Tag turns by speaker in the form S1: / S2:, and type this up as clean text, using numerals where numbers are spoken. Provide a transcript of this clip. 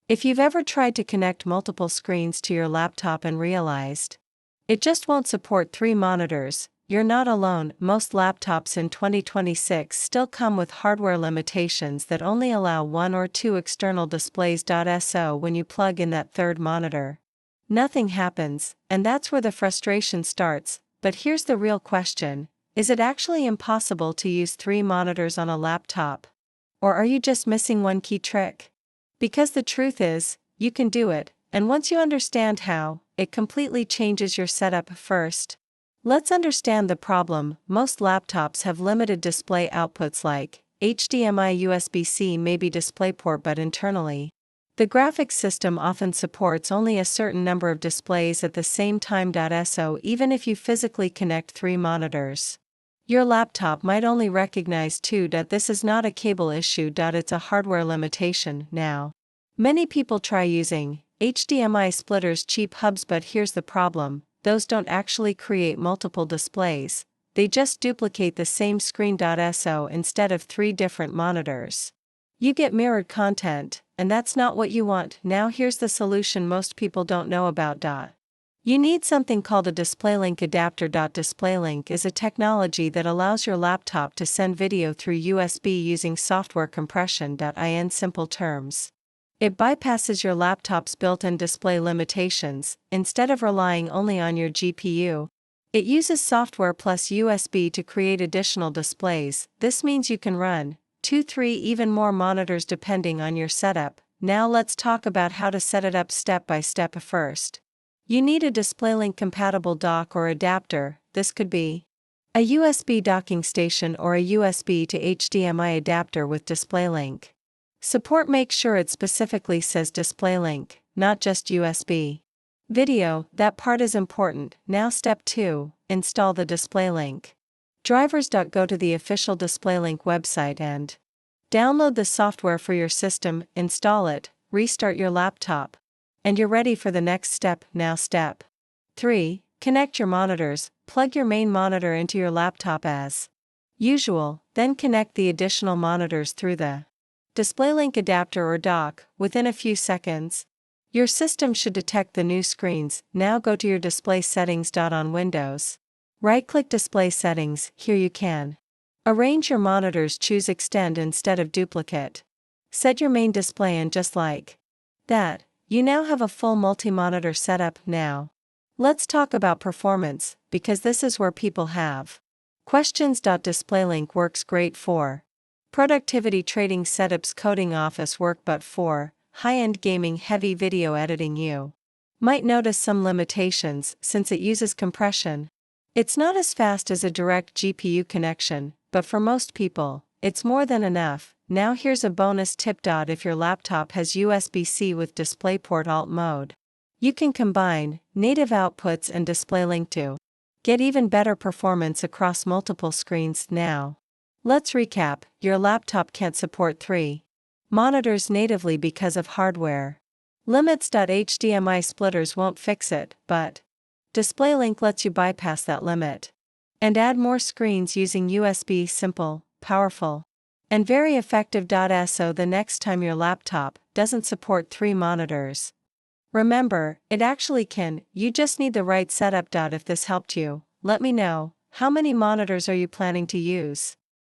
S1: If you've ever tried to connect multiple screens to your laptop and realized it just won't support 3 monitors, you're not alone. Most laptops in 2026 still come with hardware limitations that only allow 1 or 2 external displays. So when you plug in that third monitor, nothing happens, and that's where the frustration starts. But here's the real question: is it actually impossible to use 3 monitors on a laptop? Or are you just missing one key trick? Because the truth is, you can do it, and once you understand how, it completely changes your setup. First, let's understand the problem. Most laptops have limited display outputs like HDMI, USB-C, maybe DisplayPort, but internally, the graphics system often supports only a certain number of displays at the same time. So even if you physically connect 3 monitors, your laptop might only recognize 2. This is not a cable issue. It's a hardware limitation. Now, many people try using HDMI splitters, cheap hubs, but here's the problem: those don't actually create multiple displays, they just duplicate the same screen. So instead of 3 different monitors, you get mirrored content, and that's not what you want. Now here's the solution most people don't know about. You need something called a DisplayLink adapter. DisplayLink is a technology that allows your laptop to send video through USB using software compression. In simple terms, it bypasses your laptop's built-in display limitations. Instead of relying only on your GPU, it uses software plus USB to create additional displays. This means you can run 2, 3, even more monitors depending on your setup. Now let's talk about how to set it up step by step. First, you need a DisplayLink compatible dock or adapter. This could be a USB docking station or a USB to HDMI adapter with DisplayLink support. Make sure it specifically says DisplayLink, not just USB. Video, that part is important. Now step 2, install the DisplayLink drivers. Go to the official DisplayLink website and download the software for your system, install it, restart your laptop, and you're ready for the next step. Now step 3, connect your monitors. Plug your main monitor into your laptop as usual, then connect the additional monitors through the DisplayLink adapter or dock. Within a few seconds, your system should detect the new screens. Now go to your display settings. On Windows, right-click Display Settings. Here you can arrange your monitors, choose Extend instead of Duplicate. Set your main display, and just like that, you now have a full multi-monitor setup. Now, let's talk about performance, because this is where people have questions. DisplayLink works great for productivity, trading, setups, coding, office work, but for high-end gaming, heavy video editing, you might notice some limitations since it uses compression. It's not as fast as a direct GPU connection, but for most people, it's more than enough. Now here's a bonus tip. If your laptop has USB-C with DisplayPort Alt mode, you can combine native outputs and DisplayLink to get even better performance across multiple screens. Now, let's recap. Your laptop can't support 3 monitors natively because of hardware limits. HDMI splitters won't fix it, but DisplayLink lets you bypass that limit and add more screens using USB. Simple, powerful, and very effective. So the next time your laptop doesn't support 3 monitors, remember, it actually can. You just need the right setup. If this helped you, let me know. How many monitors are you planning to use?